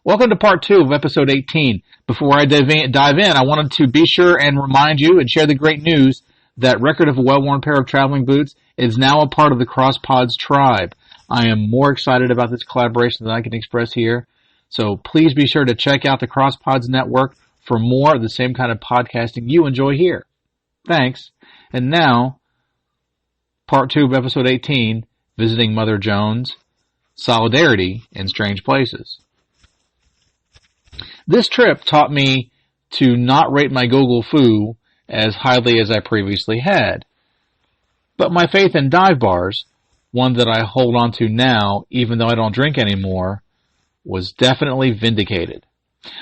Welcome to part 2 of episode 18. Before I dive in, I wanted to be sure and remind you and share the great news that Record of a Well-Worn Pair of Traveling Boots is now a part of the CrossPods tribe. I am more excited about this collaboration than I can express here. So please be sure to check out the CrossPods network for more of the same kind of podcasting you enjoy here. Thanks. And now, part 2 of episode 18, Visiting Mother Jones, Solidarity in Strange Places. This trip taught me to not rate my Google foo as highly as I previously had. But my faith in dive bars, one that I hold on to now even though I don't drink anymore, was definitely vindicated.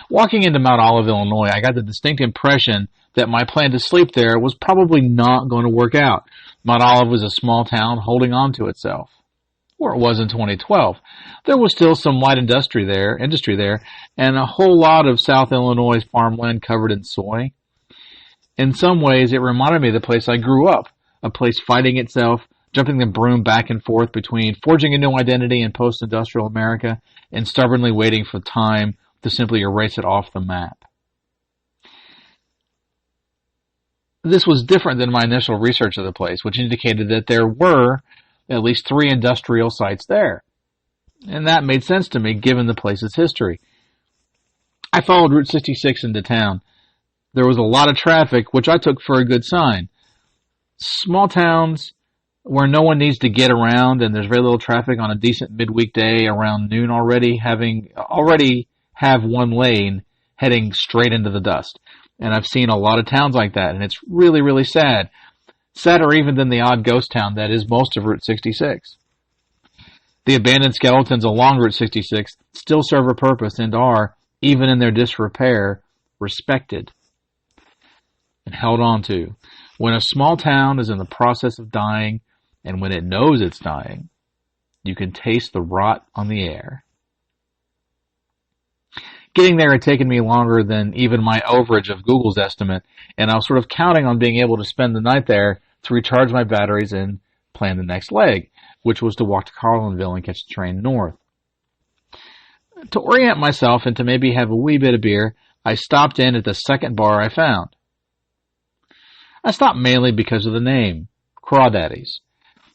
Walking into Mount Olive, Illinois, I got the distinct impression that my plan to sleep there was probably not going to work out. Mount Olive was a small town holding on to itself. Or it was in 2012. There was still some light industry there, and a whole lot of South Illinois farmland covered in soy. In some ways, it reminded me of the place I grew up, a place fighting itself, jumping the broom back and forth between forging a new identity in post-industrial America and stubbornly waiting for time to simply erase it off the map. This was different than my initial research of the place, which indicated that there were at least 3 industrial sites there. And that made sense to me given the place's history. I followed Route 66 into town. There was a lot of traffic, which I took for a good sign. Small towns where no one needs to get around and there's very little traffic on a decent midweek day around noon already have one lane heading straight into the dust. And I've seen a lot of towns like that, and it's really, really sad. Sadder even than the odd ghost town that is most of Route 66. The abandoned skeletons along Route 66 still serve a purpose and are, even in their disrepair, respected and held on to. When a small town is in the process of dying, and when it knows it's dying, you can taste the rot on the air. Getting there had taken me longer than even my overage of Google's estimate, and I was sort of counting on being able to spend the night there to recharge my batteries and plan the next leg, which was to walk to Carlinville and catch the train north. To orient myself and to maybe have a wee bit of beer, I stopped in at the second bar I found. I stopped mainly because of the name, Crawdaddies.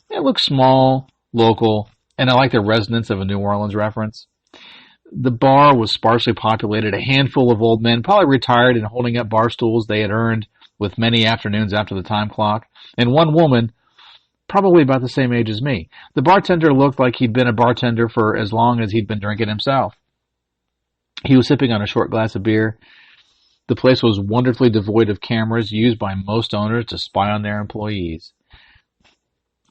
It looked small, local, and I liked the resonance of a New Orleans reference. The bar was sparsely populated, a handful of old men, probably retired and holding up bar stools they had earned with many afternoons after the time clock, and one woman, probably about the same age as me. The bartender looked like he'd been a bartender for as long as he'd been drinking himself. He was sipping on a short glass of beer. The place was wonderfully devoid of cameras used by most owners to spy on their employees.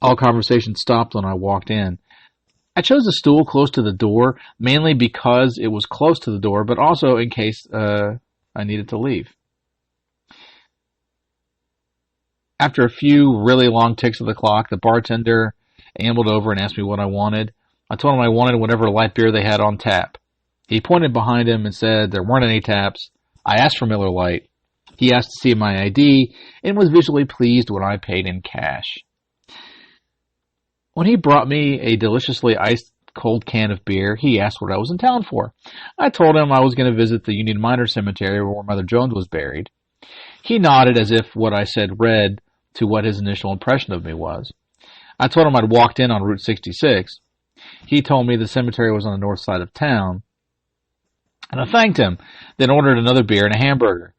All conversation stopped when I walked in. I chose a stool close to the door, mainly because it was close to the door, but also in case I needed to leave. After a few really long ticks of the clock, the bartender ambled over and asked me what I wanted. I told him I wanted whatever light beer they had on tap. He pointed behind him and said there weren't any taps. I asked for Miller Lite. He asked to see my ID and was visually pleased when I paid in cash. When he brought me a deliciously iced cold can of beer, he asked what I was in town for. I told him I was going to visit the Union Miners Cemetery where Mother Jones was buried. He nodded as if what I said read to what his initial impression of me was. I told him I'd walked in on Route 66. He told me the cemetery was on the north side of town, and I thanked him, then ordered another beer and a hamburger.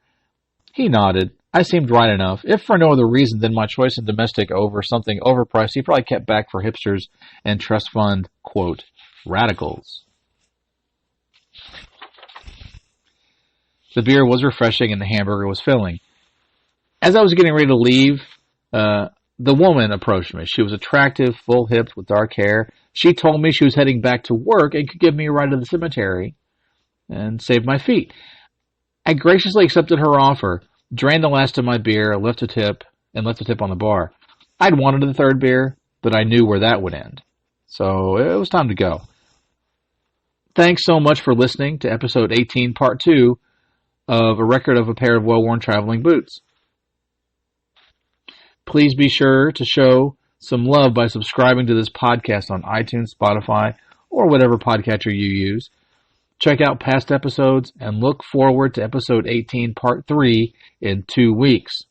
He nodded. I seemed right enough, if for no other reason than my choice in domestic over something overpriced he probably kept back for hipsters and trust fund, quote, radicals. The beer was refreshing and the hamburger was filling. As I was getting ready to leave, the woman approached me. She was attractive, full-hipped, with dark hair. She told me she was heading back to work and could give me a ride to the cemetery and save my feet. I graciously accepted her offer, drained the last of my beer, left a tip on the bar. I'd wanted the third beer, but I knew where that would end. So it was time to go. Thanks so much for listening to episode 18, part 2 of A Record of a Pair of Well-Worn Traveling Boots. Please be sure to show some love by subscribing to this podcast on iTunes, Spotify, or whatever podcatcher you use. Check out past episodes and look forward to episode 18, part 3 in 2 weeks.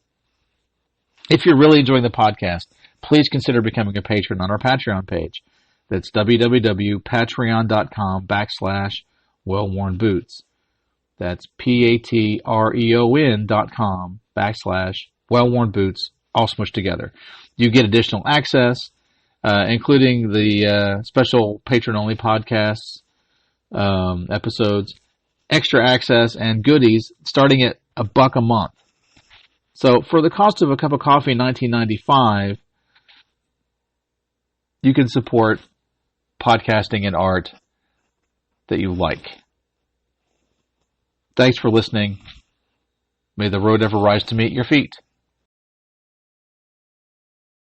If you're really enjoying the podcast, please consider becoming a patron on our Patreon page. That's www.patreon.com/wellwornboots. That's patreon.com/wellwornboots, all smushed together. You get additional access, including the special patron-only podcasts, episodes, extra access, and goodies starting at $1 a month. So for the cost of a cup of coffee in $19.95, you can support podcasting and art that you like. Thanks for listening. May the road ever rise to meet your feet.